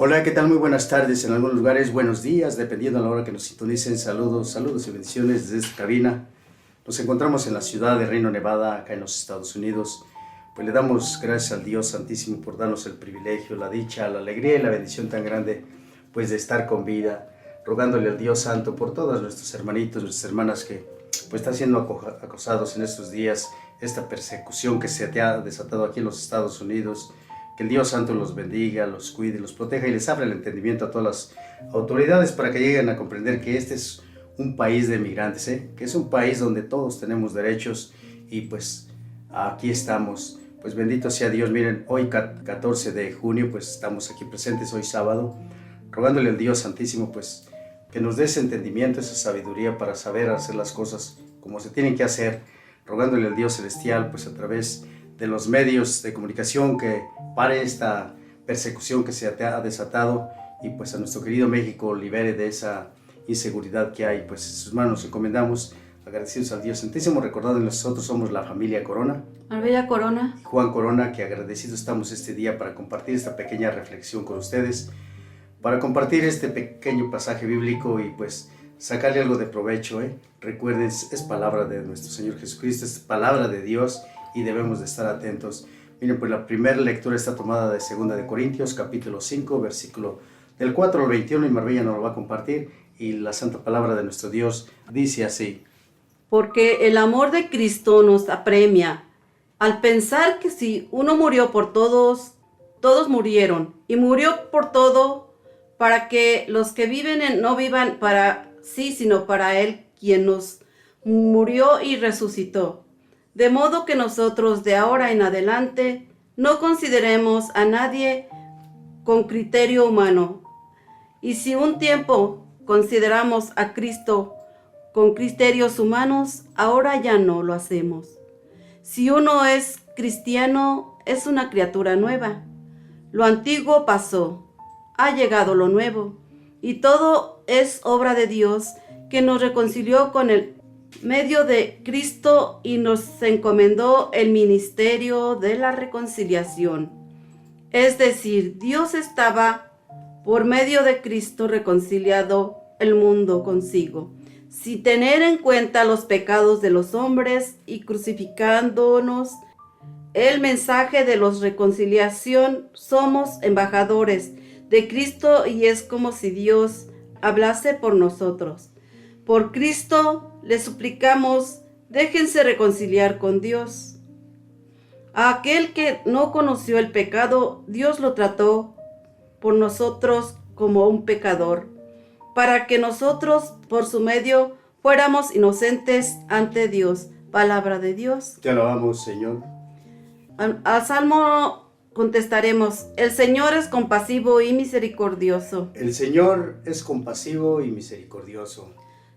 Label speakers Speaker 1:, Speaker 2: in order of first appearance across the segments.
Speaker 1: Hola, ¿qué tal? Muy buenas tardes. En algunos lugares, buenos días, dependiendo de la hora que nos sintonicen. Saludos y bendiciones desde esta cabina. Nos encontramos en la ciudad de Reno, Nevada, acá en los Estados Unidos. Pues le damos gracias al Dios Santísimo por darnos el privilegio, la dicha, la alegría y la bendición tan grande, pues de estar con vida, rogándole al Dios Santo por todos nuestros hermanitos, nuestras hermanas que pues están siendo acosados en estos días, esta persecución que se ha desatado aquí en los Estados Unidos. Que el Dios Santo los bendiga, los cuide, los proteja y les abra el entendimiento a todas las autoridades para que lleguen a comprender que este es un país de migrantes, que es un país donde todos tenemos derechos y pues aquí estamos. Pues bendito sea Dios. Miren, hoy 14 de junio pues estamos aquí presentes, hoy sábado, rogándole al Dios Santísimo pues que nos dé ese entendimiento, esa sabiduría para saber hacer las cosas como se tienen que hacer, rogándole al Dios Celestial pues a través de los medios de comunicación que pare esta persecución que se ha desatado y pues a nuestro querido México libere de esa inseguridad que hay. Pues en sus manos nos encomendamos, agradecidos al Dios Santísimo, recordando que nosotros somos la familia Corona.
Speaker 2: Marbella Corona.
Speaker 1: Y Juan Corona, que agradecidos estamos este día para compartir esta pequeña reflexión con ustedes, para compartir este pequeño pasaje bíblico y pues sacarle algo de provecho. Recuerden, es palabra de nuestro Señor Jesucristo, es palabra de Dios y debemos de estar atentos. Miren, pues la primera lectura está tomada de 2 de Corintios, capítulo 5, versículo del 4 al 21, y Marbella nos lo va a compartir, y la santa palabra de nuestro Dios dice así.
Speaker 2: Porque el amor de Cristo nos apremia, al pensar que si uno murió por todos, todos murieron, y murió por todo, para que los que viven no vivan para sí, sino para Él, quien nos murió y resucitó. De modo que nosotros de ahora en adelante no consideremos a nadie con criterio humano. Y si un tiempo consideramos a Cristo con criterios humanos, ahora ya no lo hacemos. Si uno es cristiano, es una criatura nueva. Lo antiguo pasó, ha llegado lo nuevo, y todo es obra de Dios que nos reconcilió con el medio de Cristo y nos encomendó el ministerio de la reconciliación. Es decir, Dios estaba por medio de Cristo reconciliado el mundo consigo, sin tener en cuenta los pecados de los hombres y crucificándonos el mensaje de la reconciliación. Somos embajadores de Cristo y es como si Dios hablase por nosotros. Por Cristo le suplicamos, déjense reconciliar con Dios. A aquel que no conoció el pecado, Dios lo trató por nosotros como un pecador, para que nosotros, por su medio, fuéramos inocentes ante Dios. Palabra de Dios.
Speaker 1: Te alabamos, Señor.
Speaker 2: Al Salmo contestaremos, el Señor es compasivo y misericordioso.
Speaker 1: El Señor es compasivo y misericordioso.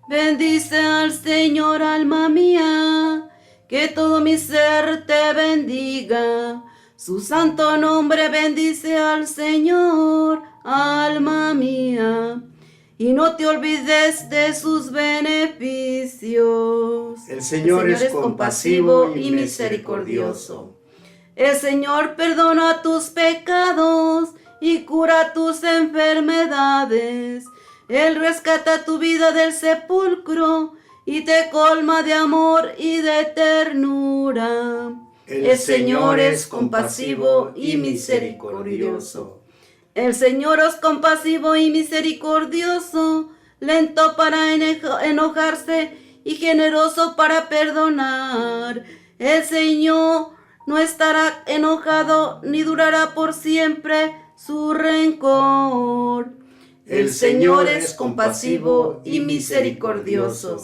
Speaker 2: Bendice al Señor, alma mía, que todo mi ser te bendiga. Su santo nombre bendice al Señor, alma mía, y no te olvides de sus beneficios.
Speaker 1: El Señor es compasivo y misericordioso.
Speaker 2: El Señor perdona tus pecados y cura tus enfermedades. Él rescata tu vida del sepulcro y te colma de amor y de ternura.
Speaker 1: El Señor es compasivo y misericordioso.
Speaker 2: El Señor es compasivo y misericordioso, lento para enojarse y generoso para perdonar. El Señor no estará enojado ni durará por siempre su rencor.
Speaker 1: El Señor es compasivo y misericordioso.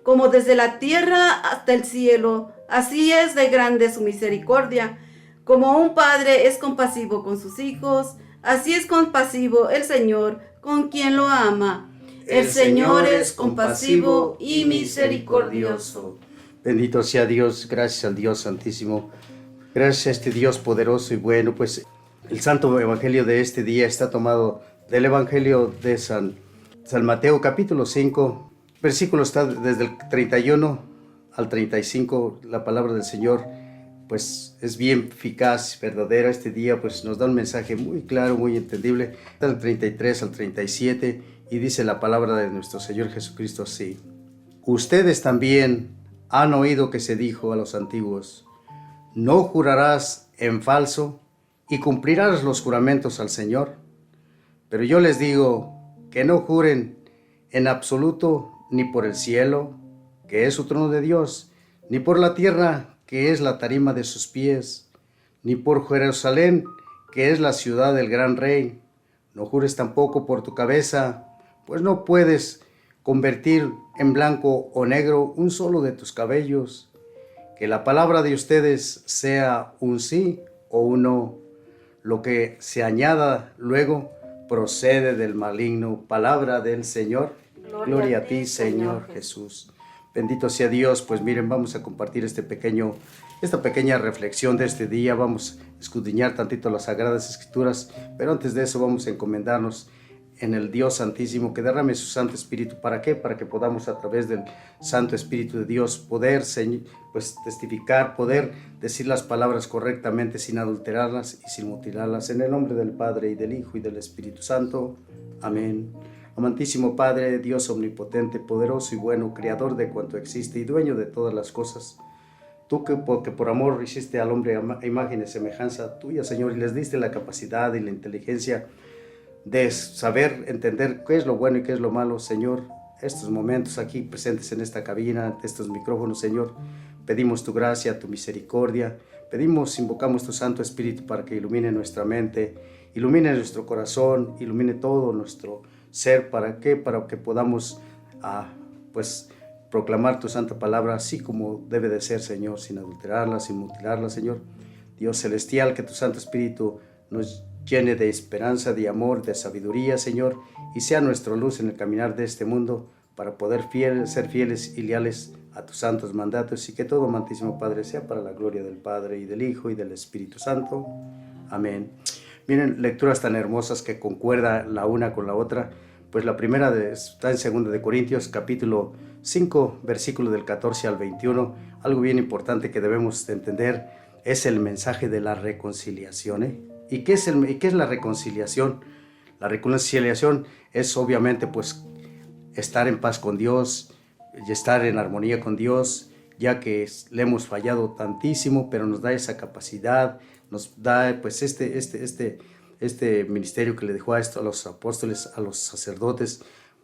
Speaker 2: Como desde la tierra hasta el cielo, así es de grande su misericordia. Como un padre es compasivo con sus hijos, así es compasivo el Señor con quien lo ama. El Señor es compasivo y misericordioso.
Speaker 1: Bendito sea Dios, gracias al Dios Santísimo, gracias a este Dios poderoso y bueno. Pues el santo evangelio de este día está tomado del evangelio de San Mateo, capítulo 5, versículo está desde el 31 al 35, la palabra del Señor pues es bien eficaz, verdadera. Este día pues nos da un mensaje muy claro, muy entendible, del 33 al 37, y dice la palabra de nuestro Señor Jesucristo así: ustedes también han oído que se dijo a los antiguos: no jurarás en falso y cumplirás los juramentos al Señor. Pero yo les digo que no juren en absoluto, ni por el cielo, que es su trono de Dios, ni por la tierra, que es la tarima de sus pies, ni por Jerusalén, que es la ciudad del gran rey. No jures tampoco por tu cabeza, pues no puedes convertir en blanco o negro un solo de tus cabellos. Que la palabra de ustedes sea un sí o un no. Lo que se añada luego procede del maligno. Palabra del Señor. Gloria a ti, Señor Jesús. Bendito sea Dios. Pues miren, vamos a compartir esta pequeña reflexión de este día. Vamos a escudriñar tantito las Sagradas Escrituras, pero antes de eso vamos a encomendarnos en el Dios Santísimo, que derrame su Santo Espíritu. ¿Para qué? Para que podamos, a través del Santo Espíritu de Dios, poder pues testificar, poder decir las palabras correctamente, sin adulterarlas y sin mutilarlas. En el nombre del Padre, y del Hijo, y del Espíritu Santo. Amén. Amantísimo Padre, Dios omnipotente, poderoso y bueno, creador de cuanto existe y dueño de todas las cosas, tú que por amor hiciste al hombre a imagen y semejanza tuya, Señor, y les diste la capacidad y la inteligencia de saber entender qué es lo bueno y qué es lo malo, Señor. Estos momentos aquí presentes en esta cabina, ante estos micrófonos, Señor, pedimos tu gracia, tu misericordia, invocamos tu Santo Espíritu para que ilumine nuestra mente, ilumine nuestro corazón, ilumine todo nuestro ser. ¿Para qué? Para que podamos pues proclamar tu santa palabra así como debe de ser, Señor, sin adulterarla, sin mutilarla, Señor. Dios celestial, que tu Santo Espíritu nos llene de esperanza, de amor, de sabiduría, Señor, y sea nuestra luz en el caminar de este mundo para poder ser fieles y leales a tus santos mandatos, y que todo, amantísimo Padre, sea para la gloria del Padre, y del Hijo, y del Espíritu Santo. Amén. Miren, lecturas tan hermosas que concuerdan la una con la otra. Pues la primera está en 2 de Corintios, capítulo 5, versículo del 14 al 21. Algo bien importante que debemos de entender es el mensaje de la reconciliación, ¿Y qué es la reconciliación? La reconciliación es obviamente pues estar en paz con Dios y estar en armonía con Dios, ya que le hemos fallado tantísimo, pero nos da esa capacidad, nos da pues este ministerio que le dejó a los apóstoles, a los sacerdotes,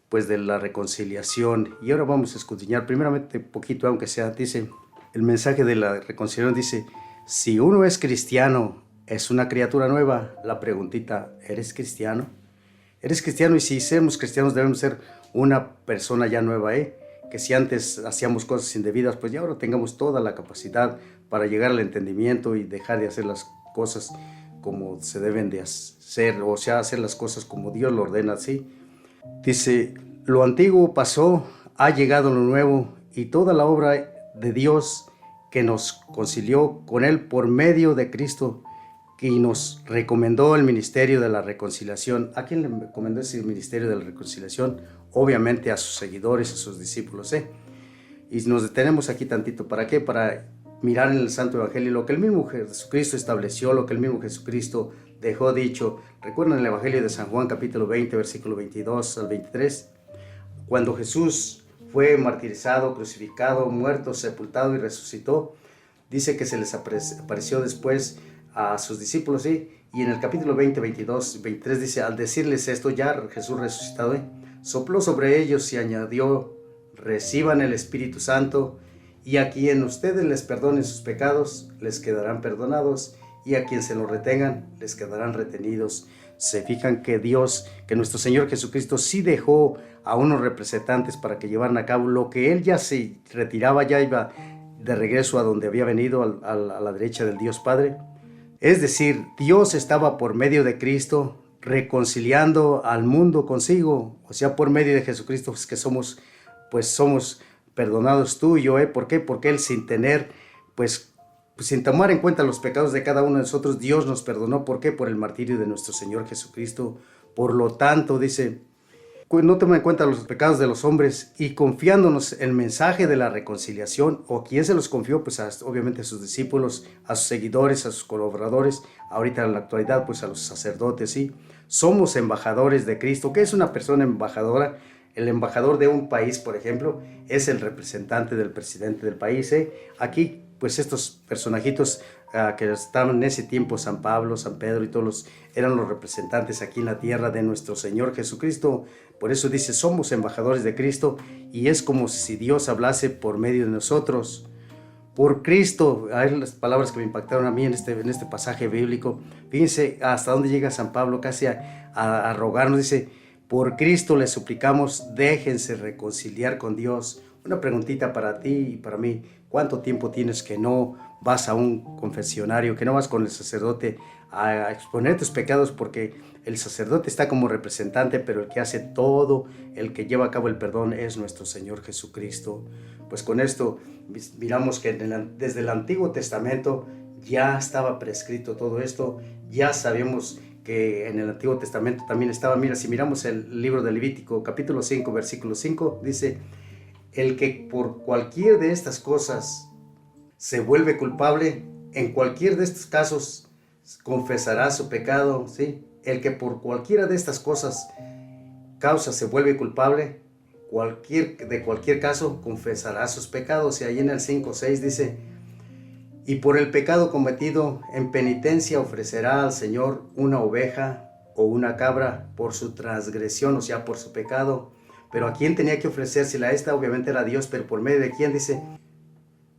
Speaker 1: pues de la reconciliación. Y ahora vamos a escudriñar primeramente poquito, aunque sea, dice, el mensaje de la reconciliación dice: si uno es cristiano, es una criatura nueva. La preguntita: ¿eres cristiano? ¿Eres cristiano? Y si somos cristianos, debemos ser una persona ya nueva, que si antes hacíamos cosas indebidas, pues ya ahora tengamos toda la capacidad para llegar al entendimiento y dejar de hacer las cosas como se deben de hacer, o sea, hacer las cosas como Dios lo ordena, ¿sí? Dice: lo antiguo pasó, ha llegado lo nuevo, y toda la obra de Dios que nos concilió con Él por medio de Cristo, que nos recomendó el ministerio de la reconciliación. ¿A quién le recomendó ese ministerio de la reconciliación? Obviamente a sus seguidores, a sus discípulos, Y nos detenemos aquí tantito. ¿Para qué? Para mirar en el Santo Evangelio lo que el mismo Jesucristo estableció, lo que el mismo Jesucristo dejó dicho. Recuerdan el Evangelio de San Juan, capítulo 20, versículo 22 al 23, cuando Jesús fue martirizado, crucificado, muerto, sepultado y resucitó. Dice que se les apareció después a sus discípulos, y en el capítulo 20, 22, 23 dice: al decirles esto, ya Jesús resucitado, sopló sobre ellos y añadió: reciban el Espíritu Santo, y a quien ustedes les perdonen sus pecados, les quedarán perdonados, y a quien se los retengan, les quedarán retenidos. Se fijan que Dios, que nuestro Señor Jesucristo sí dejó a unos representantes para que llevaran a cabo lo que Él ya se retiraba, ya iba de regreso a donde había venido, a la derecha del Dios Padre. Es decir, Dios estaba por medio de Cristo reconciliando al mundo consigo, o sea, por medio de Jesucristo, que somos perdonados tú y yo, ¿Por qué? Porque Él, sin tener, sin tomar en cuenta los pecados de cada uno de nosotros, Dios nos perdonó. ¿Por qué? Por el martirio de nuestro Señor Jesucristo. Por lo tanto, dice, no toma en cuenta los pecados de los hombres y confiándonos el mensaje de la reconciliación, o quien se los confió, pues obviamente a sus discípulos, a sus seguidores, a sus colaboradores, ahorita en la actualidad pues a los sacerdotes, ¿sí? Somos embajadores de Cristo. ¿Qué es una persona embajadora? El embajador de un país, por ejemplo, es el representante del presidente del país, ¿eh? Aquí pues estos personajitos que estaban en ese tiempo, San Pablo, San Pedro y todos eran los representantes aquí en la tierra de nuestro Señor Jesucristo. Por eso dice, somos embajadores de Cristo, y es como si Dios hablase por medio de nosotros. Por Cristo, hay las palabras que me impactaron a mí en este pasaje bíblico. Fíjense hasta dónde llega San Pablo casi a rogarnos, dice, por Cristo les suplicamos, déjense reconciliar con Dios. Una preguntita para ti y para mí, ¿cuánto tiempo tienes que no vas a un confesionario, que no vas con el sacerdote a exponer tus pecados? Porque el sacerdote está como representante, pero el que hace todo, el que lleva a cabo el perdón es nuestro Señor Jesucristo. Pues con esto miramos que desde el Antiguo Testamento ya estaba prescrito todo esto, ya sabemos que en el Antiguo Testamento también estaba. Mira, si miramos el libro de Levítico, capítulo 5, versículo 5, dice, el que por cualquier de estas cosas se vuelve culpable, en cualquier de estos casos confesará su pecado, ¿sí? El que por cualquiera de estas cosas causa se vuelve culpable, de cualquier caso confesará sus pecados. Y ahí en el 5:6 dice, y por el pecado cometido en penitencia ofrecerá al Señor una oveja o una cabra por su transgresión, o sea, por su pecado. Pero ¿a quién tenía que ofrecérsela? Esta obviamente era Dios, pero ¿por medio de quién? Dice,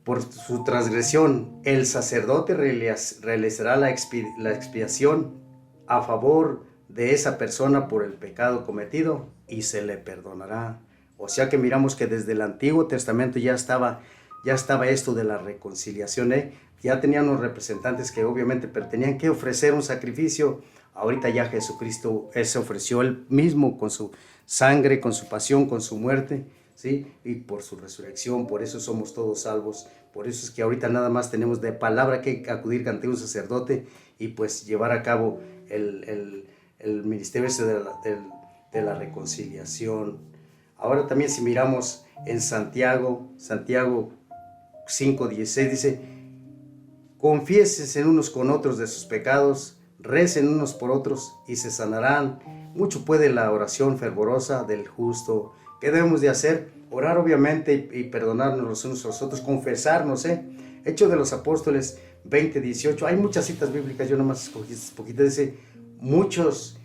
Speaker 1: por su transgresión, el sacerdote realizará la expiación a favor de esa persona por el pecado cometido y se le perdonará. O sea que miramos que desde el Antiguo Testamento ya estaba esto de la reconciliación, ¿eh? Ya tenían los representantes que obviamente tenían que ofrecer un sacrificio. Ahorita ya Jesucristo se ofreció él mismo con su sangre, con su pasión, con su muerte, ¿sí? Y por su resurrección. Por eso somos todos salvos. Por eso es que ahorita nada más tenemos de palabra que acudir ante un sacerdote y pues llevar a cabo el ministerio ese de la reconciliación. Ahora también si miramos en Santiago 5:16 dice, confiésense unos con otros de sus pecados, recen unos por otros y se sanarán. Mucho puede la oración fervorosa del justo. ¿Qué debemos de hacer? Orar obviamente y perdonarnos los unos a los otros, confesarnos, Hechos de los Apóstoles 20:18. Hay muchas citas bíblicas, yo nomás escogí estas poquitas. Dice, muchos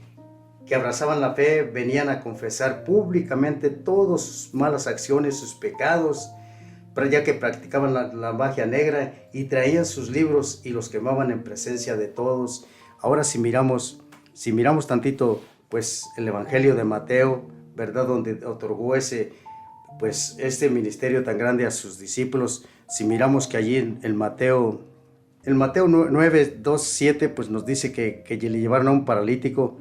Speaker 1: que abrazaban la fe venían a confesar públicamente todas sus malas acciones, sus pecados, ya que practicaban la magia negra, y traían sus libros y los quemaban en presencia de todos. Ahora si miramos tantito, pues el Evangelio de Mateo, ¿verdad? Donde otorgó este ministerio tan grande a sus discípulos. Si miramos que allí en Mateo 9:2-7, pues nos dice que le llevaron a un paralítico.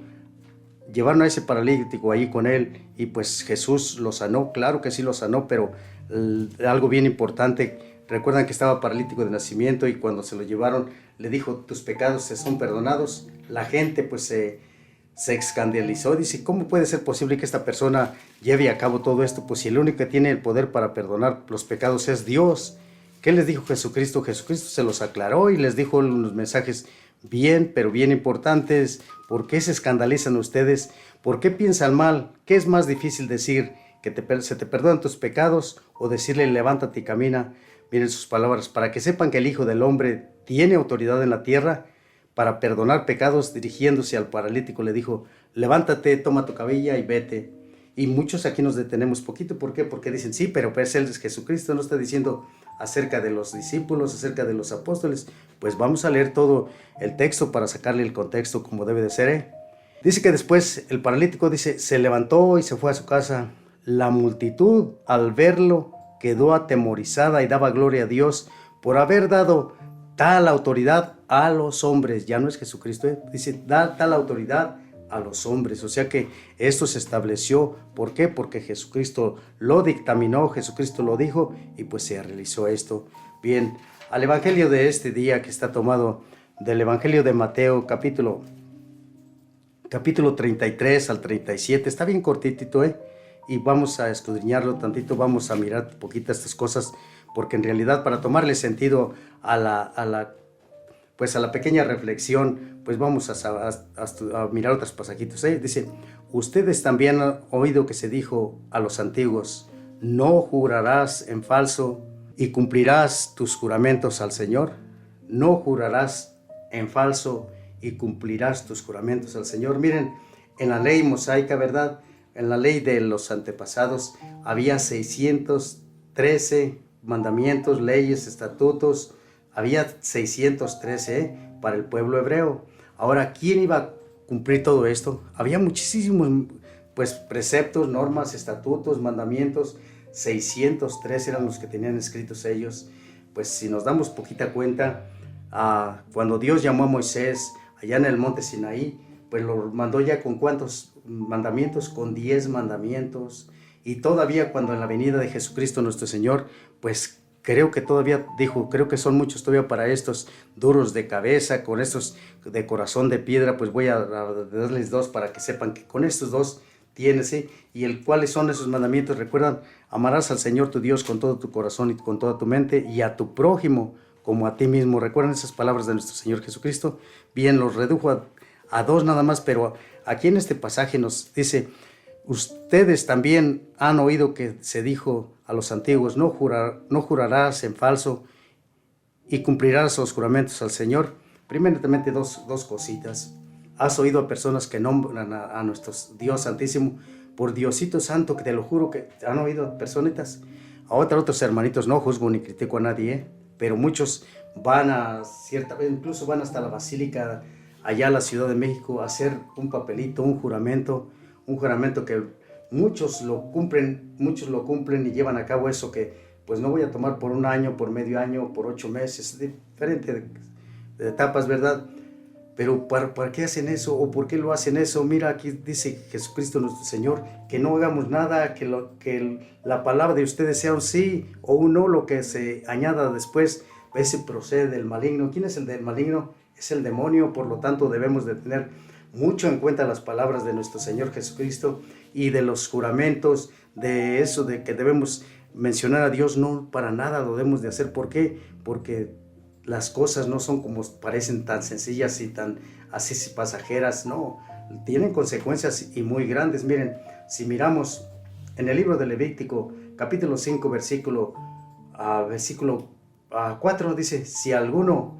Speaker 1: Llevaron a ese paralítico ahí con él y pues Jesús lo sanó. Claro que sí lo sanó, pero algo bien importante, recuerdan que estaba paralítico de nacimiento y cuando se lo llevaron le dijo, tus pecados te son perdonados. La gente pues se escandalizó, dice, ¿cómo puede ser posible que esta persona lleve a cabo todo esto? Pues si el único que tiene el poder para perdonar los pecados es Dios. ¿Qué les dijo Jesucristo? Jesucristo se los aclaró y les dijo unos mensajes bien, pero bien importantes. ¿Por qué se escandalizan ustedes? ¿Por qué piensan mal? ¿Qué es más difícil decir? ¿Que se te perdonan tus pecados o decirle levántate y camina? Miren sus palabras, para que sepan que el Hijo del Hombre tiene autoridad en la tierra para perdonar pecados. Dirigiéndose al paralítico le dijo, levántate, toma tu camilla y vete. Y muchos aquí nos detenemos poquito. ¿Por qué? Porque dicen, sí, pero pues él es Jesucristo, no está diciendo acerca de los discípulos, acerca de los apóstoles. Pues vamos a leer todo el texto para sacarle el contexto como debe de ser, Dice que después el paralítico, se levantó y se fue a su casa. La multitud, al verlo, quedó atemorizada y daba gloria a Dios por haber dado tal autoridad a los hombres. Ya no es Jesucristo, dice, da tal autoridad a los hombres. O sea que esto se estableció. ¿Por qué? Porque Jesucristo lo dictaminó, Jesucristo lo dijo y pues se realizó esto. Bien, al evangelio de este día que está tomado del evangelio de Mateo, capítulo capítulo 33 al 37, está bien cortitito, y vamos a escudriñarlo tantito, vamos a mirar poquito estas cosas, porque en realidad para tomarle sentido a la pequeña reflexión, pues vamos a mirar otros pasajitos. Dice, ustedes también han oído que se dijo a los antiguos, no jurarás en falso y cumplirás tus juramentos al Señor. No jurarás en falso y cumplirás tus juramentos al Señor. Miren, en la ley mosaica, ¿verdad? En la ley de los antepasados había 613 mandamientos, leyes, estatutos. Había 613 para el pueblo hebreo. Ahora, ¿quién iba a cumplir todo esto? Había muchísimos preceptos, normas, estatutos, mandamientos. 613 eran los que tenían escritos ellos. Pues si nos damos poquita cuenta, cuando Dios llamó a Moisés allá en el monte Sinaí, pues lo mandó ya con ¿cuántos mandamientos? Con 10 mandamientos. Y todavía cuando en la venida de Jesucristo nuestro Señor, pues creo que todavía dijo, creo que son muchos todavía para estos duros de cabeza, con estos de corazón de piedra, pues voy a darles 2 para que sepan que con estos 2 tienes, y cuáles son esos mandamientos. Recuerdan, amarás al Señor tu Dios con todo tu corazón y con toda tu mente, y a tu prójimo como a ti mismo. Recuerdan esas palabras de nuestro Señor Jesucristo. Bien, los redujo a 2 nada más, pero aquí en este pasaje nos dice, ustedes también han oído que se dijo a los antiguos, no jurarás en falso y cumplirás los juramentos al Señor. Primeramente dos cositas. Has oído a personas que nombran a nuestro Dios Santísimo por Diosito Santo, que te lo juro que han oído personitas. A otros hermanitos, no juzgo ni critico a nadie, pero muchos van incluso van hasta la Basílica, allá a la Ciudad de México, a hacer un papelito, un juramento que muchos lo cumplen y llevan a cabo eso, que pues no voy a tomar por 1 año, por medio año, por 8 meses, diferentes de etapas, ¿verdad? Pero ¿para qué hacen eso? ¿O por qué lo hacen eso? Mira, aquí dice Jesucristo nuestro Señor, que no hagamos nada, que la palabra de ustedes sea un sí o un no, lo que se añada después, ese procede del maligno. ¿Quién es el del maligno? Es el demonio. Por lo tanto debemos de tener mucho en cuenta las palabras de nuestro Señor Jesucristo y de los juramentos, de eso de que debemos mencionar a Dios. No, para nada lo debemos de hacer. ¿Por qué? Porque las cosas no son como parecen, tan sencillas y tan así pasajeras. No, tienen consecuencias y muy grandes. Miren, si miramos en el libro de Levítico, capítulo 5, versículo 4, dice, si alguno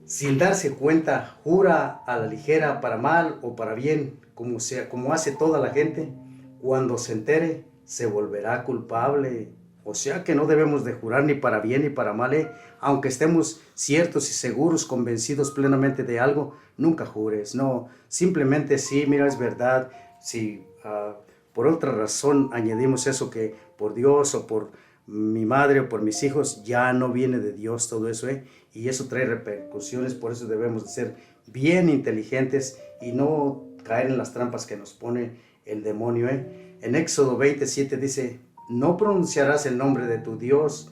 Speaker 1: sin darse cuenta jura a la ligera para mal o para bien, como hace toda la gente, cuando se entere se volverá culpable. O sea que no debemos de jurar ni para bien ni para mal, aunque estemos ciertos y seguros, convencidos plenamente de algo, nunca jures. No, simplemente sí, mira, es verdad. Si por otra razón añadimos eso, que por Dios o por mi madre o por mis hijos, ya no viene de Dios todo eso, y eso trae repercusiones. Por eso debemos de ser bien inteligentes y no caer en las trampas que nos pone el demonio. En Éxodo 27 dice, no pronunciarás el nombre de tu Dios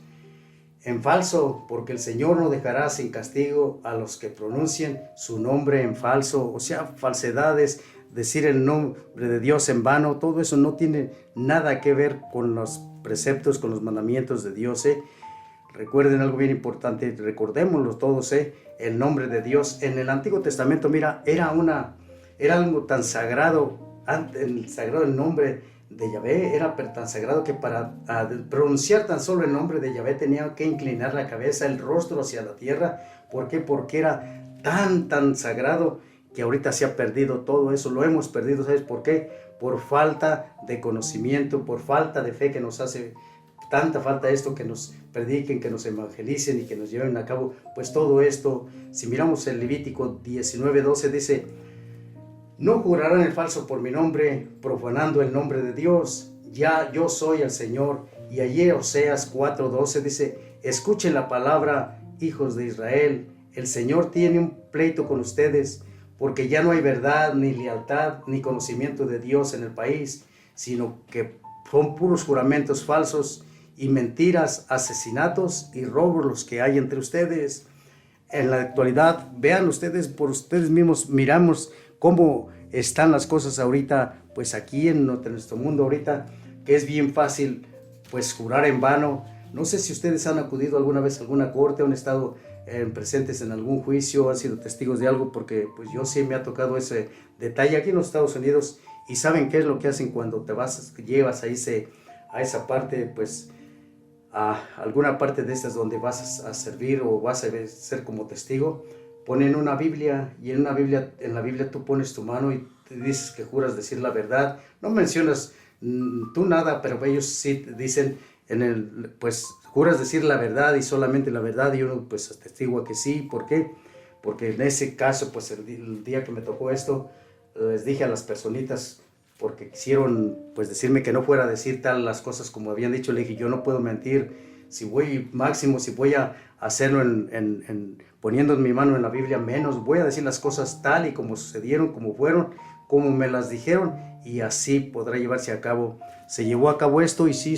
Speaker 1: en falso, porque el Señor no dejará sin castigo a los que pronuncien su nombre en falso. O sea, falsedades, decir el nombre de Dios en vano, todo eso no tiene nada que ver con los preceptos, con los mandamientos de Dios. Recuerden algo bien importante, recordémoslo todos, el nombre de Dios. En el Antiguo Testamento, mira, era algo tan sagrado, el nombre de Yahvé era tan sagrado que para pronunciar tan solo el nombre de Yahvé tenía que inclinar la cabeza, el rostro hacia la tierra. ¿Por qué? Porque era tan sagrado que ahorita se ha perdido todo eso, lo hemos perdido. ¿Sabes por qué? Por falta de conocimiento, por falta de fe, que nos hace tanta falta esto, que nos prediquen, que nos evangelicen y que nos lleven a cabo pues todo esto. Si miramos el Levítico 19:12 dice, no jurarán el falso por mi nombre, profanando el nombre de Dios. Ya yo soy el Señor. Y allí Oseas 4:12 dice, escuchen la palabra, hijos de Israel. El Señor tiene un pleito con ustedes, porque ya no hay verdad, ni lealtad, ni conocimiento de Dios en el país, sino que son puros juramentos falsos y mentiras, asesinatos y robos los que hay entre ustedes. En la actualidad, vean ustedes por ustedes mismos, miramos cómo están las cosas ahorita, pues aquí en nuestro mundo ahorita, que es bien fácil, pues jurar en vano. No sé si ustedes han acudido alguna vez a alguna corte, han estado presentes en algún juicio, han sido testigos de algo, porque pues yo sí me ha tocado ese detalle aquí en los Estados Unidos. Y saben qué es lo que hacen cuando te vas, llevas a esa parte, pues a alguna parte de estas donde vas a servir o vas a ser como testigo. Ponen una Biblia, y en la Biblia tú pones tu mano y te dices que juras decir la verdad. No mencionas tú nada, pero ellos sí te dicen, pues juras decir la verdad y solamente la verdad, y uno pues atestigua que sí. ¿Por qué? Porque en ese caso, pues el día que me tocó esto, les dije a las personitas, porque quisieron pues decirme que no fuera a decir tal las cosas como habían dicho. Le dije, yo no puedo mentir. Si voy a hacerlo poniendo mi mano en la Biblia, menos voy a decir las cosas tal y como sucedieron, como fueron, como me las dijeron, y así podrá llevarse a cabo. Se llevó a cabo esto y sí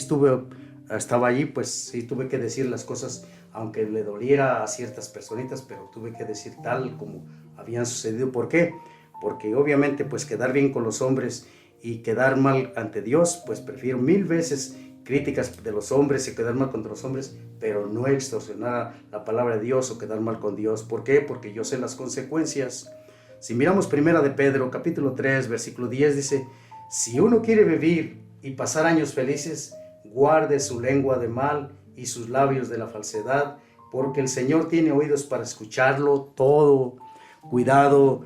Speaker 1: estaba allí, pues sí tuve que decir las cosas, aunque le doliera a ciertas personitas, pero tuve que decir tal como habían sucedido. ¿Por qué? Porque obviamente pues quedar bien con los hombres y quedar mal ante Dios, pues prefiero 1000 veces críticas de los hombres y quedar mal contra los hombres, pero no extorsionar la palabra de Dios o quedar mal con Dios. ¿Por qué? Porque yo sé las consecuencias. Si miramos primera de Pedro, capítulo 3, versículo 10, dice, si uno quiere vivir y pasar años felices, guarde su lengua de mal y sus labios de la falsedad, porque el Señor tiene oídos para escucharlo todo. Cuidado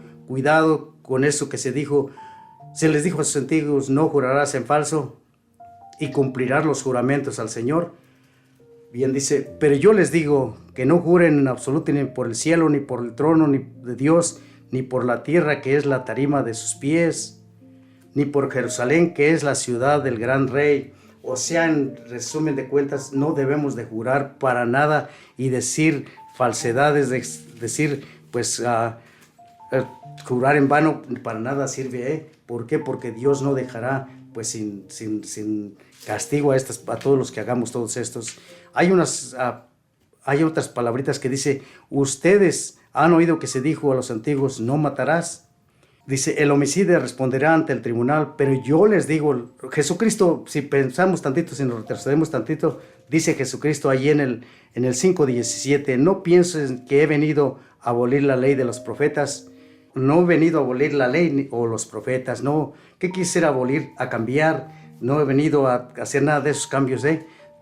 Speaker 1: con eso que se les dijo a sus antiguos, no jurarás en falso y cumplirás los juramentos al Señor. Bien dice, pero yo les digo que no juren en absoluto ni por el cielo, ni por el trono ni de Dios, ni por la tierra que es la tarima de sus pies, ni por Jerusalén que es la ciudad del gran rey. O sea, en resumen de cuentas, no debemos de jurar para nada y decir falsedades, decir pues jurar en vano para nada sirve. ¿Por qué? Porque Dios no dejará pues sin castigo a todos los que hagamos todos estos. Hay otras palabritas que dice, ustedes han oído que se dijo a los antiguos, no matarás. Dice, el homicida responderá ante el tribunal, pero yo les digo, Jesucristo, si pensamos tantito, si nos retrocedemos tantito, dice Jesucristo allí en el 5:17, no piensen que he venido a abolir la ley de los profetas. No he venido a abolir la ley o los profetas, no. ¿Qué quisiera abolir? A cambiar. No he venido a hacer nada de esos cambios,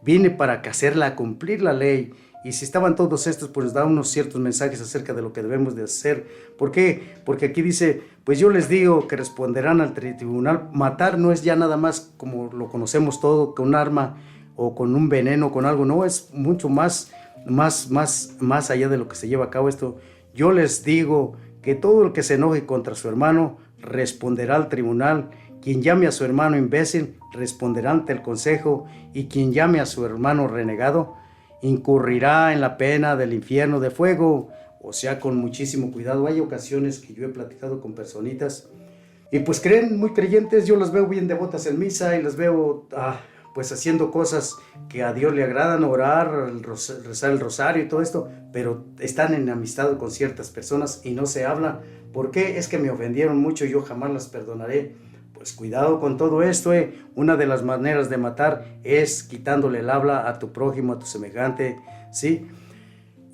Speaker 1: Vine para hacerla, a cumplir la ley. Y si estaban todos estos, pues da unos ciertos mensajes acerca de lo que debemos de hacer. ¿Por qué? Porque aquí dice, pues yo les digo que responderán al tribunal. Matar no es ya nada más como lo conocemos todo, con un arma o con un veneno, con algo. No, es mucho más allá de lo que se lleva a cabo esto. Yo les digo que todo el que se enoje contra su hermano responderá al tribunal. Quien llame a su hermano imbécil responderá ante el consejo, y quien llame a su hermano renegado incurrirá en la pena del infierno de fuego. O sea, con muchísimo cuidado. Hay ocasiones que yo he platicado con personitas y pues creen muy creyentes. Yo las veo bien devotas en misa y las veo pues haciendo cosas que a Dios le agradan, orar, rezar el rosario y todo esto, pero están en amistad con ciertas personas y no se habla. ¿Por qué? Es que me ofendieron mucho y yo jamás las perdonaré. Pues cuidado con todo esto. Una de las maneras de matar es quitándole el habla a tu prójimo, a tu semejante, ¿sí?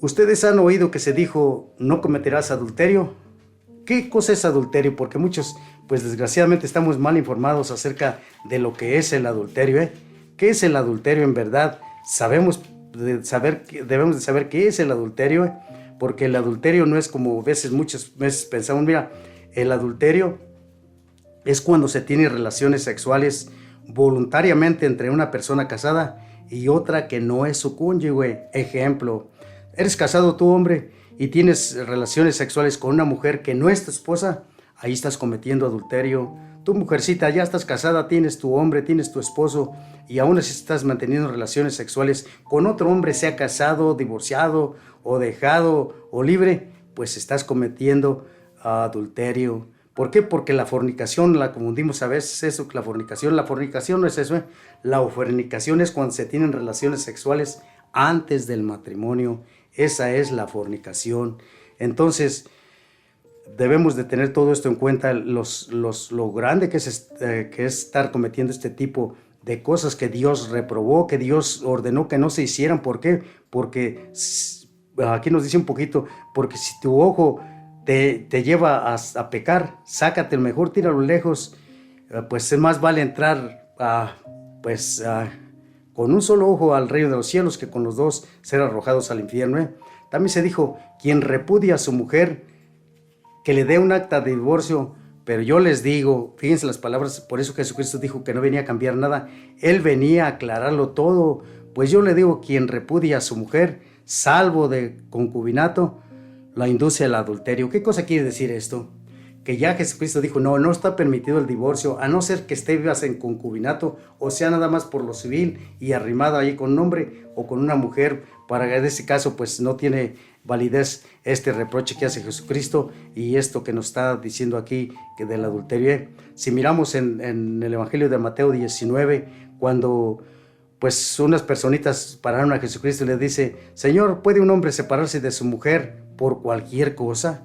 Speaker 1: Ustedes han oído que se dijo, no cometerás adulterio. ¿Qué cosa es adulterio? Porque muchos, pues desgraciadamente estamos mal informados acerca de lo que es el adulterio, ¿Qué es el adulterio en verdad? Debemos de saber qué es el adulterio, porque el adulterio no es como muchas veces pensamos. Mira, el adulterio es cuando se tiene relaciones sexuales voluntariamente entre una persona casada y otra que no es su cónyuge. Ejemplo, eres casado tú, hombre, y tienes relaciones sexuales con una mujer que no es tu esposa, ahí estás cometiendo adulterio. Tu mujercita, ya estás casada, tienes tu hombre, tienes tu esposo, y aún así estás manteniendo relaciones sexuales con otro hombre, sea casado, divorciado, o dejado, o libre, pues estás cometiendo adulterio. ¿Por qué? Porque la fornicación la confundimos a veces eso, la fornicación no es eso, La fornicación es cuando se tienen relaciones sexuales antes del matrimonio. Esa es la fornicación. Entonces, debemos de tener todo esto en cuenta, lo grande que es estar cometiendo este tipo de cosas que Dios reprobó, que Dios ordenó que no se hicieran. ¿Por qué? Porque aquí nos dice un poquito, porque si tu ojo te lleva a pecar, sácate, mejor tíralo lejos, pues es más vale entrar con un solo ojo al reino de los cielos que con los dos ser arrojados al infierno. También se dijo, quien repudia a su mujer, que le dé un acta de divorcio. Pero yo les digo, fíjense las palabras, por eso Jesucristo dijo que no venía a cambiar nada, Él venía a aclararlo todo. Pues yo le digo, quien repudia a su mujer, salvo de concubinato, la induce al adulterio. ¿Qué cosa quiere decir esto? Que ya Jesucristo dijo, no está permitido el divorcio, a no ser que estés en concubinato, o sea, nada más por lo civil y arrimado ahí con un hombre o con una mujer. Para en ese caso, pues no tiene validez este reproche que hace Jesucristo y esto que nos está diciendo aquí que del adulterio. Si miramos en el Evangelio de Mateo 19, cuando pues unas personitas pararon a Jesucristo y le dice, Señor, ¿puede un hombre separarse de su mujer por cualquier cosa?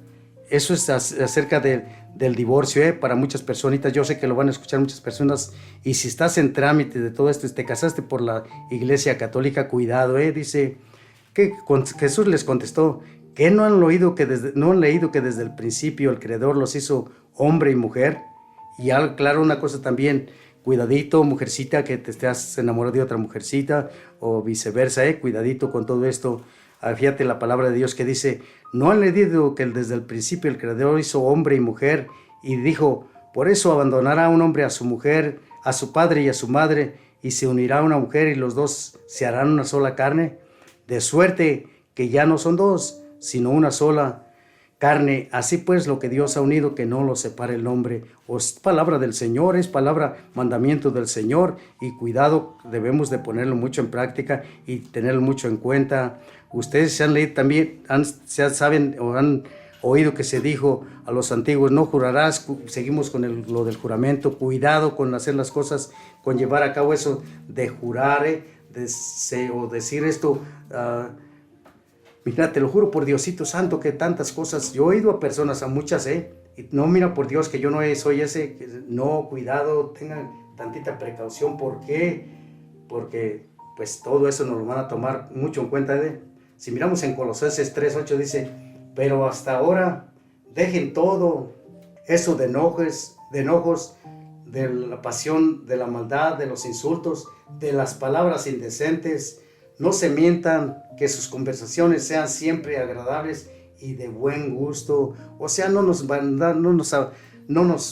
Speaker 1: Eso es acerca del divorcio, para muchas personitas. Yo sé que lo van a escuchar muchas personas, y si estás en trámite de todo esto y te casaste por la Iglesia Católica, cuidado, dice que Jesús les contestó que no han leído que desde el principio el Creador los hizo hombre y mujer. Y claro, una cosa también, cuidadito, mujercita, que te estés enamorado de otra mujercita o viceversa, cuidadito con todo esto. Fíjate la palabra de Dios que dice, no han leído que desde el principio el Creador hizo hombre y mujer, y dijo, por eso abandonará un hombre a su mujer, a su padre y a su madre, y se unirá a una mujer, y los dos se harán una sola carne, de suerte que ya no son dos, sino una sola carne. Así pues, lo que Dios ha unido, que no lo separe el hombre. Es palabra del Señor, es mandamiento del Señor, y cuidado, debemos de ponerlo mucho en práctica y tenerlo mucho en cuenta. Ustedes se han leído también, saben o han oído que se dijo a los antiguos, no jurarás. Seguimos con lo del juramento. Cuidado con hacer las cosas, con llevar a cabo eso de jurar, o decir esto. Mira, te lo juro por Diosito Santo que tantas cosas. Yo he oído a personas, a muchas, y no, mira, por Dios que yo no soy ese. No, cuidado, tengan tantita precaución. ¿Por qué? Porque pues todo eso nos lo van a tomar mucho en cuenta. Si miramos en Colosenses 3:8 dice, pero hasta ahora dejen todo eso de enojos, de la pasión, de la maldad, de los insultos, de las palabras indecentes. No se mientan, que sus conversaciones sean siempre agradables y de buen gusto. O sea, no nos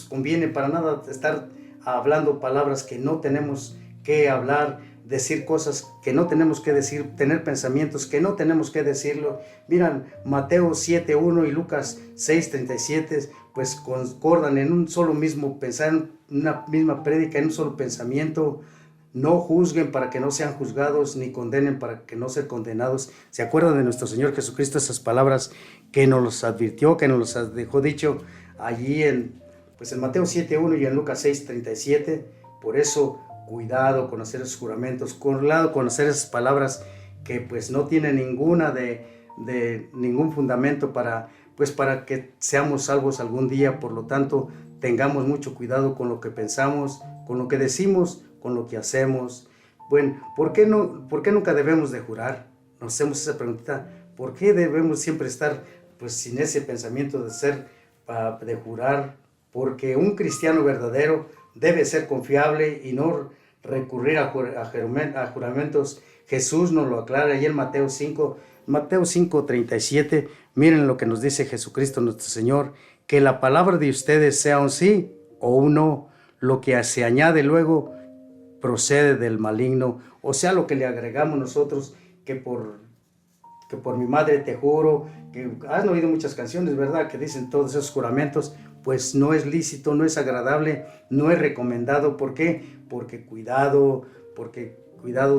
Speaker 1: conviene para nada estar hablando palabras que no tenemos que hablar, decir cosas que no tenemos que decir, tener pensamientos que no tenemos que decirlo. Miran, Mateo 7:1 y Lucas 6:37, pues concordan en un solo mismo pensar, en una misma prédica, en un solo pensamiento. No juzguen para que no sean juzgados, ni condenen para que no sean condenados. ¿Se acuerdan de nuestro Señor Jesucristo esas palabras que nos los advirtió, que nos los dejó dicho allí en Mateo 7:1 y en Lucas 6:37? Por eso, cuidado con hacer esos juramentos, cuidado con hacer esas palabras que pues no tienen ningún fundamento para que seamos salvos algún día. Por lo tanto, tengamos mucho cuidado con lo que pensamos, con lo que decimos, con lo que hacemos. Bueno, ¿por qué nunca debemos de jurar? Nos hacemos esa preguntita. ¿Por qué debemos siempre estar sin ese pensamiento de jurar? Porque un cristiano verdadero debe ser confiable y no recurrir a juramentos. Jesús nos lo aclara ahí en Mateo 5:37. Miren lo que nos dice Jesucristo nuestro Señor, que la palabra de ustedes sea un sí o un no. Lo que se añade luego procede del maligno. O sea, lo que le agregamos nosotros, que por mi madre te juro, que has oído muchas canciones, ¿verdad?, que dicen todos esos juramentos. Pues no es lícito, no es agradable, no es recomendado. ¿Por qué? Porque cuidado,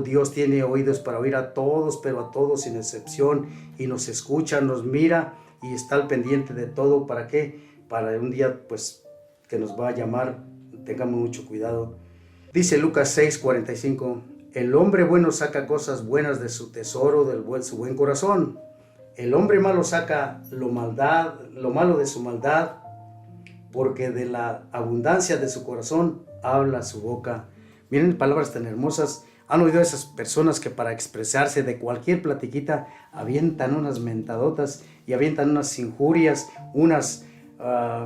Speaker 1: Dios tiene oídos para oír a todos, pero a todos sin excepción, y nos escucha, nos mira y está al pendiente de todo. ¿Para qué? Para un día que nos va a llamar. Tengamos mucho cuidado. Dice Lucas 6:45, el hombre bueno saca cosas buenas de su tesoro, su buen corazón, El hombre malo saca lo malo de su maldad, porque de la abundancia de su corazón habla su boca. Miren palabras tan hermosas. ¿Han oído esas personas que para expresarse de cualquier platiquita avientan unas mentadotas y avientan unas injurias, unas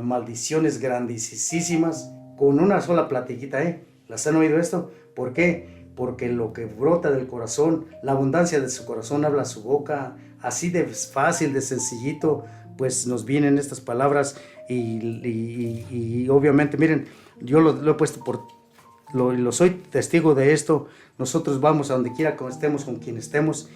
Speaker 1: maldiciones grandísimas con una sola platiquita? ¿Las han oído esto? ¿Por qué? Porque lo que brota del corazón, la abundancia de su corazón habla su boca. Así de fácil, de sencillito, pues nos vienen estas palabras y obviamente, miren, yo lo he puesto lo soy testigo de esto. Nosotros vamos a donde quiera que estemos, con quien estemos,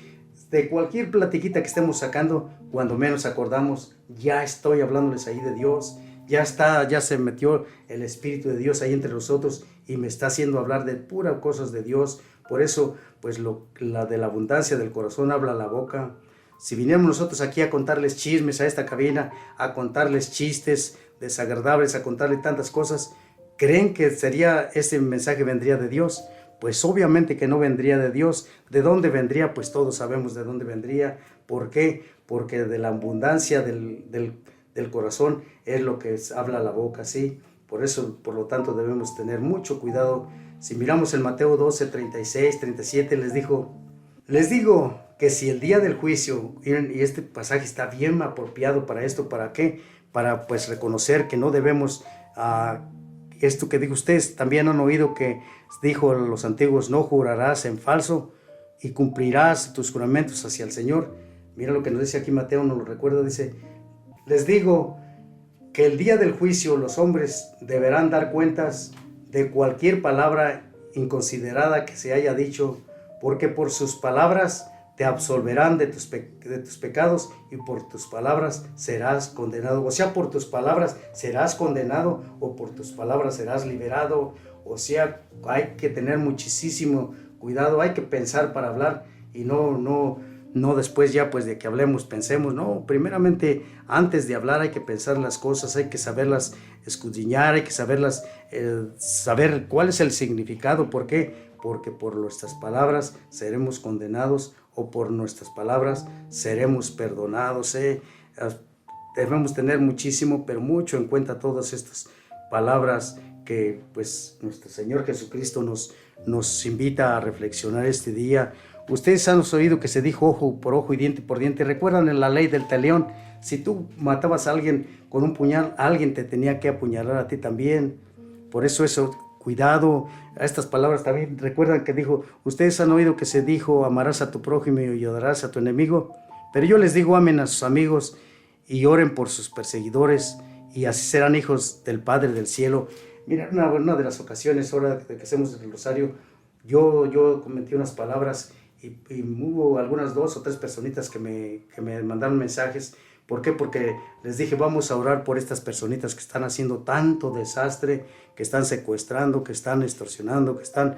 Speaker 1: de cualquier platiquita que estemos sacando, cuando menos acordamos, ya estoy hablándoles ahí de Dios, ya se metió el Espíritu de Dios ahí entre nosotros y me está haciendo hablar de puras cosas de Dios. Por eso, pues la de la abundancia del corazón habla la boca. Si viniéramos nosotros aquí a contarles chismes a esta cabina, a contarles chistes desagradables, a contarle tantas cosas, ¿creen que ese mensaje vendría de Dios? Pues obviamente que no vendría de Dios. ¿De dónde vendría? Pues todos sabemos de dónde vendría. ¿Por qué? Porque de la abundancia del corazón es lo que habla la boca, ¿sí? Por eso, por lo tanto, debemos tener mucho cuidado. Si miramos en Mateo 12, 36, 37, les digo que si el día del juicio, y este pasaje está bien apropiado para esto, ¿para qué? Para pues reconocer que no debemos, esto que digo, ustedes también han oído que dijo a los antiguos, no jurarás en falso y cumplirás tus juramentos hacia el Señor. Mira lo que nos dice aquí Mateo, nos lo recuerda, dice, les digo que el día del juicio los hombres deberán dar cuentas de cualquier palabra inconsiderada que se haya dicho, porque por sus palabras te absolverán de tus pecados y por tus palabras serás condenado. O sea, por tus palabras serás condenado o por tus palabras serás liberado. O sea, hay que tener muchísimo cuidado, hay que pensar para hablar y no después ya pues de que hablemos pensemos. No, primeramente antes de hablar hay que pensar las cosas, hay que saberlas escudriñar, hay que saber cuál es el significado. ¿Por qué? Porque por nuestras palabras seremos condenados o por nuestras palabras seremos perdonados. Debemos tener muchísimo, pero mucho en cuenta todas estas palabras que pues nuestro Señor Jesucristo nos invita a reflexionar este día. Ustedes han oído que se dijo ojo por ojo y diente por diente. ¿Recuerdan en la ley del talión? Si tú matabas a alguien con un puñal, alguien te tenía que apuñalar a ti también. Por eso cuidado a estas palabras también. Recuerdan que dijo, ustedes han oído que se dijo, amarás a tu prójimo y odiarás a tu enemigo. Pero yo les digo, amen a sus amigos y oren por sus perseguidores y así serán hijos del Padre del cielo. Mira, una de las ocasiones, ahora de que hacemos el rosario, yo cometí unas palabras y hubo algunas 2 o 3 personitas que me mandaron mensajes. ¿Por qué? Porque les dije, vamos a orar por estas personitas que están haciendo tanto desastre, que están secuestrando, que están extorsionando, que están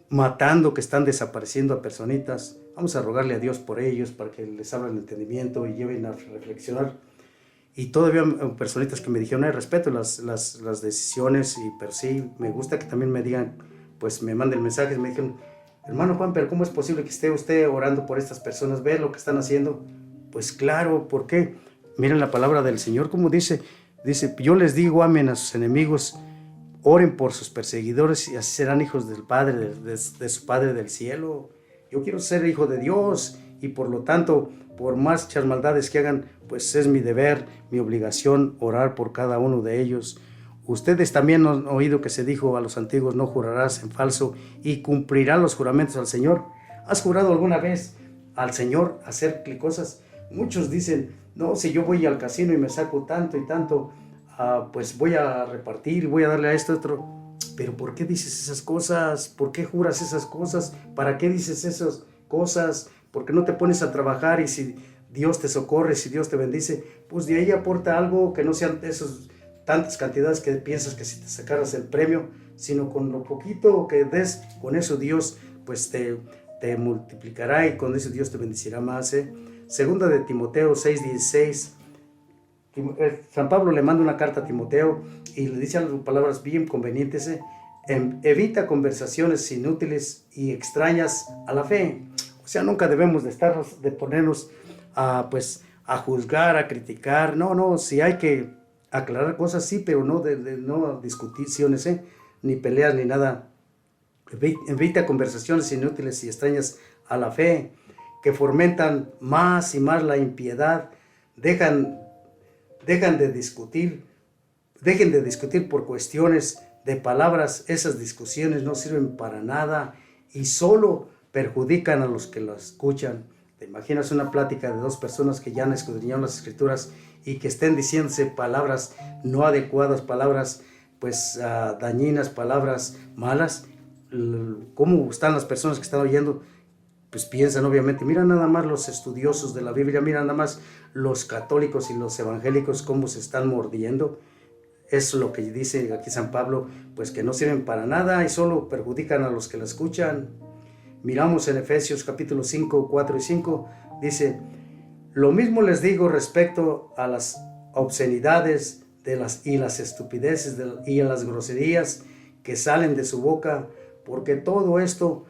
Speaker 1: matando, que están desapareciendo a personitas. Vamos a rogarle a Dios por ellos, para que les abra el entendimiento y lleven a reflexionar. Y todavía personitas que me dijeron, respeto las decisiones, pero sí, me gusta que también me digan, pues me manden mensajes, me dijeron, hermano Juan, pero ¿cómo es posible que esté usted orando por estas personas? ¿Ve lo que están haciendo? Pues claro, ¿por qué? Miren la palabra del Señor, como dice, yo les digo, amen a sus enemigos, oren por sus perseguidores y así serán hijos del Padre, de su Padre del cielo. Yo quiero ser hijo de Dios y por lo tanto, por más maldades que hagan, pues es mi deber, mi obligación orar por cada uno de ellos. Ustedes también han oído que se dijo a los antiguos, no jurarás en falso y cumplirás los juramentos al Señor. ¿Has jurado alguna vez al Señor hacer cosas? Muchos dicen, no, si yo voy al casino y me saco tanto y tanto, pues voy a repartir, voy a darle a esto, otro. Pero ¿por qué dices esas cosas? ¿Por qué juras esas cosas? ¿Para qué dices esas cosas? ¿Por qué no te pones a trabajar y si Dios te socorre, si Dios te bendice, pues de ahí aporta algo que no sean esos tantas cantidades que piensas que si te sacaras el premio, sino con lo poquito que des, con eso Dios pues te multiplicará y con eso Dios te bendecirá más. Segunda de Timoteo 6:16, San Pablo le manda una carta a Timoteo y le dice algo, palabras bien convenientes. Evita conversaciones inútiles y extrañas a la fe. O sea, nunca debemos de ponernos pues, a juzgar, a criticar. No, si hay que aclarar cosas, sí, pero no no discusiones, ni peleas, ni nada. Evita conversaciones inútiles y extrañas a la fe, que fomentan más y más la impiedad. Dejen de discutir por cuestiones de palabras. Esas discusiones no sirven para nada y solo perjudican a los que las escuchan. ¿Te imaginas una plática de dos personas que ya han escudriñado las escrituras y que estén diciéndose palabras no adecuadas, palabras pues dañinas, palabras malas? ¿Cómo están las personas que están oyendo? Pues piensan obviamente, mira nada más los estudiosos de la Biblia, mira nada más los católicos y los evangélicos cómo se están mordiendo. Es lo que dice aquí San Pablo, pues que no sirven para nada y solo perjudican a los que la escuchan. Miramos en Efesios capítulo 5, 4 y 5, dice: lo mismo les digo respecto a las obscenidades y las estupideces y a las groserías que salen de su boca, porque todo esto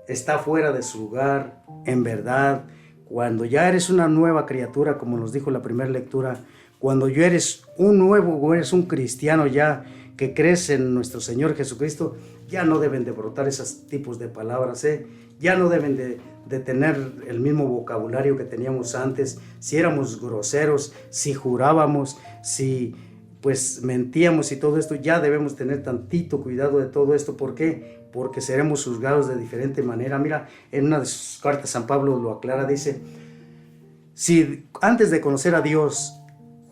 Speaker 1: está fuera de su lugar. En verdad, cuando ya eres una nueva criatura, como nos dijo la primera lectura, cuando ya eres un cristiano ya que crees en nuestro Señor Jesucristo, ya no deben de brotar esos tipos de palabras, ya no deben de tener el mismo vocabulario que teníamos antes. Si éramos groseros, si jurábamos, si pues mentíamos y todo esto, ya debemos tener tantito cuidado de todo esto. ¿Por qué? Porque seremos juzgados de diferente manera. Mira, en una de sus cartas San Pablo lo aclara, dice: si antes de conocer a Dios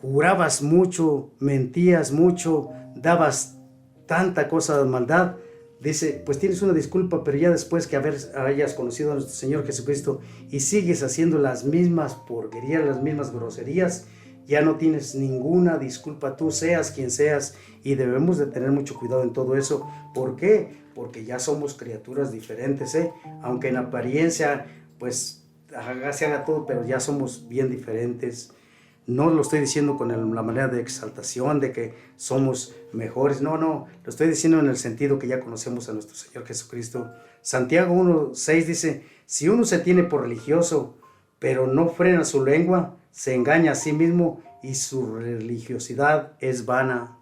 Speaker 1: jurabas mucho, mentías mucho, dabas tanta cosa de maldad, dice, pues tienes una disculpa, pero ya después que hayas conocido a nuestro Señor Jesucristo y sigues haciendo las mismas porquerías, las mismas groserías, ya no tienes ninguna disculpa, tú seas quien seas, y debemos de tener mucho cuidado en todo eso. ¿Por qué? Porque ya somos criaturas diferentes, aunque en apariencia pues se haga todo, pero ya somos bien diferentes. No lo estoy diciendo con la manera de exaltación, de que somos mejores, no, lo estoy diciendo en el sentido que ya conocemos a nuestro Señor Jesucristo. Santiago 1:6 dice: si uno se tiene por religioso, pero no frena su lengua, se engaña a sí mismo y su religiosidad es vana.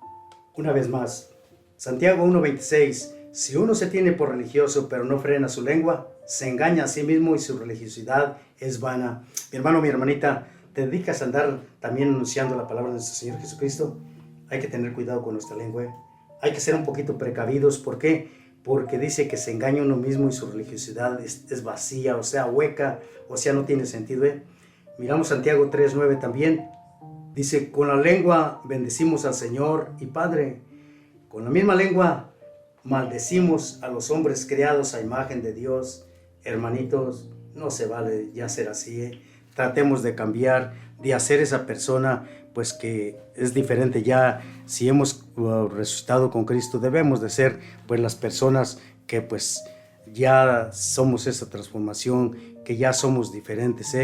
Speaker 1: Una vez más, Santiago 1:26, si uno se tiene por religioso, pero no frena su lengua, se engaña a sí mismo y su religiosidad es vana. Mi hermano, mi hermanita, ¿te dedicas a andar también anunciando la palabra de nuestro Señor Jesucristo? Hay que tener cuidado con nuestra lengua. Hay que ser un poquito precavidos. ¿Por qué? Porque dice que se engaña uno mismo y su religiosidad es vacía, o sea, hueca, o sea, no tiene sentido. Miramos Santiago 3:9 también. Dice: con la lengua bendecimos al Señor y Padre. Con la misma lengua maldecimos a los hombres creados a imagen de Dios. Hermanitos, no se vale ya ser así, Tratemos de cambiar, de hacer esa persona pues que es diferente. Ya si hemos resucitado con Cristo, debemos de ser pues las personas que pues ya somos esa transformación, que ya somos diferentes.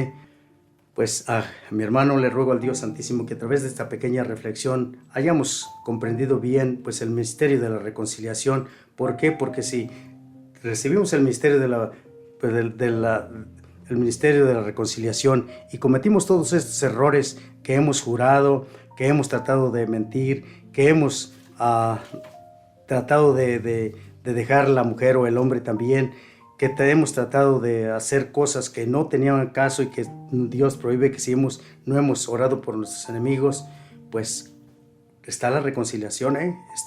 Speaker 1: Pues a mi hermano le ruego al Dios Santísimo que a través de esta pequeña reflexión hayamos comprendido bien pues el misterio de la reconciliación. ¿Por qué? Porque si recibimos el misterio el ministerio de la reconciliación y cometimos todos estos errores que hemos jurado, que hemos tratado de mentir, que hemos tratado de dejar la mujer o el hombre también, que hemos tratado de hacer cosas que no tenían caso y que Dios prohíbe, que si no hemos orado por nuestros enemigos, pues está la reconciliación.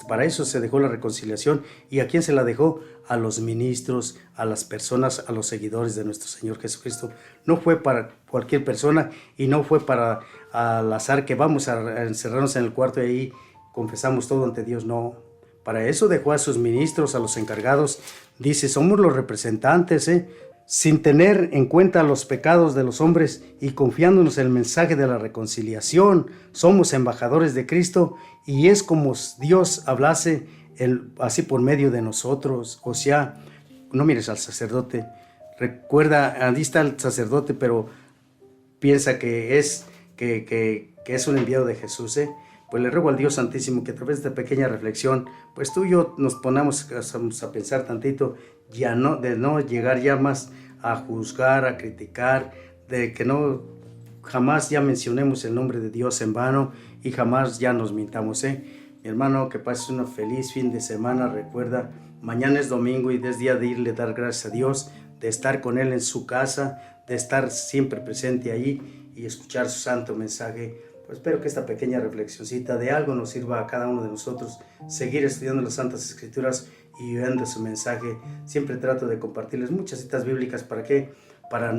Speaker 1: Para eso se dejó la reconciliación. ¿Y a quién se la dejó? A los ministros, a las personas, a los seguidores de nuestro Señor Jesucristo. No fue para cualquier persona y no fue para al azar que vamos a encerrarnos en el cuarto y ahí confesamos todo ante Dios. No, para eso dejó a sus ministros, a los encargados. Dice, somos los representantes, sin tener en cuenta los pecados de los hombres y confiándonos en el mensaje de la reconciliación. Somos embajadores de Cristo y es como Dios hablase así por medio de nosotros. O sea, no mires al sacerdote. Recuerda, ahí está el sacerdote, pero piensa que es un enviado de Jesús. Pues le ruego al Dios Santísimo que a través de esta pequeña reflexión, pues tú y yo nos ponamos a pensar tantito, de no llegar ya más a juzgar, a criticar, de que no jamás ya mencionemos el nombre de Dios en vano y jamás ya nos mintamos, Mi hermano, que pases una feliz fin de semana. Recuerda, mañana es domingo y es día de irle a dar gracias a Dios, de estar con Él en su casa, de estar siempre presente allí y escuchar su santo mensaje. Pues espero que esta pequeña reflexioncita de algo nos sirva a cada uno de nosotros, seguir estudiando las Santas Escrituras y viendo su mensaje. Siempre trato de compartirles muchas citas bíblicas. ¿Para qué? Para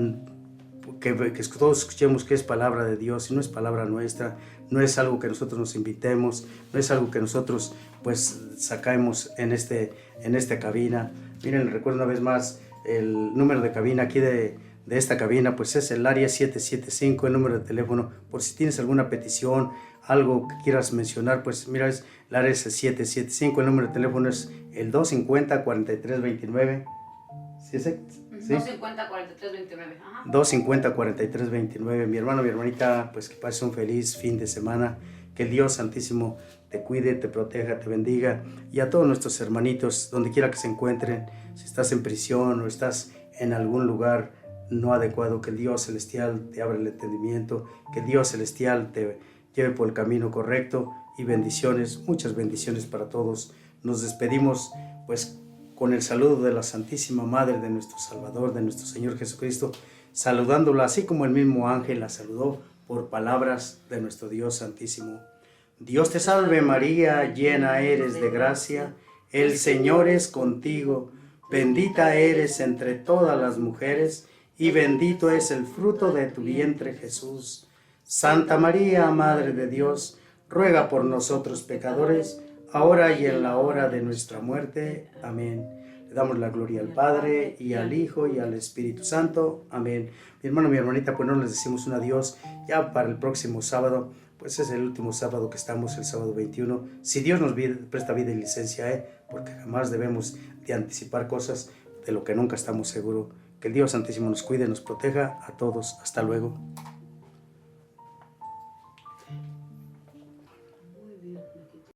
Speaker 1: que todos escuchemos que es palabra de Dios y no es palabra nuestra, no es algo que nosotros nos invitemos, no es algo que nosotros pues sacamos en esta cabina. Miren, recuerdo una vez más el número de cabina aquí de esta cabina, pues es el área 775, el número de teléfono, por si tienes alguna petición, algo que quieras mencionar, pues mira, el área es el 775, el número de teléfono es el 250-4329. ¿Sí es? ¿Sí?
Speaker 2: 250-4329.
Speaker 1: 250-4329. Mi hermano, mi hermanita, pues que pases un feliz fin de semana. Que el Dios Santísimo te cuide, te proteja, te bendiga. Y a todos nuestros hermanitos, donde quiera que se encuentren, si estás en prisión o estás en algún lugar no adecuado, que el Dios Celestial te abra el entendimiento, que el Dios Celestial te lleve por el camino correcto. Y bendiciones, muchas bendiciones para todos. Nos despedimos, pues, con el saludo de la Santísima Madre de nuestro Salvador, de nuestro Señor Jesucristo, saludándola así como el mismo ángel la saludó por palabras de nuestro Dios Santísimo. Dios te salve María, llena eres de gracia, el Señor es contigo, bendita eres entre todas las mujeres y bendito es el fruto de tu vientre Jesús. Santa María, Madre de Dios, ruega por nosotros pecadores, ahora y en la hora de nuestra muerte. Amén. Le damos la gloria al Padre, y al Hijo, y al Espíritu Santo. Amén. Mi hermano, mi hermanita, pues no les decimos un adiós ya para el próximo sábado. Pues es el último sábado que estamos, el sábado 21. Si Dios nos presta vida y licencia, porque jamás debemos de anticipar cosas de lo que nunca estamos seguros. Que el Dios Santísimo nos cuide, nos proteja a todos. Hasta luego.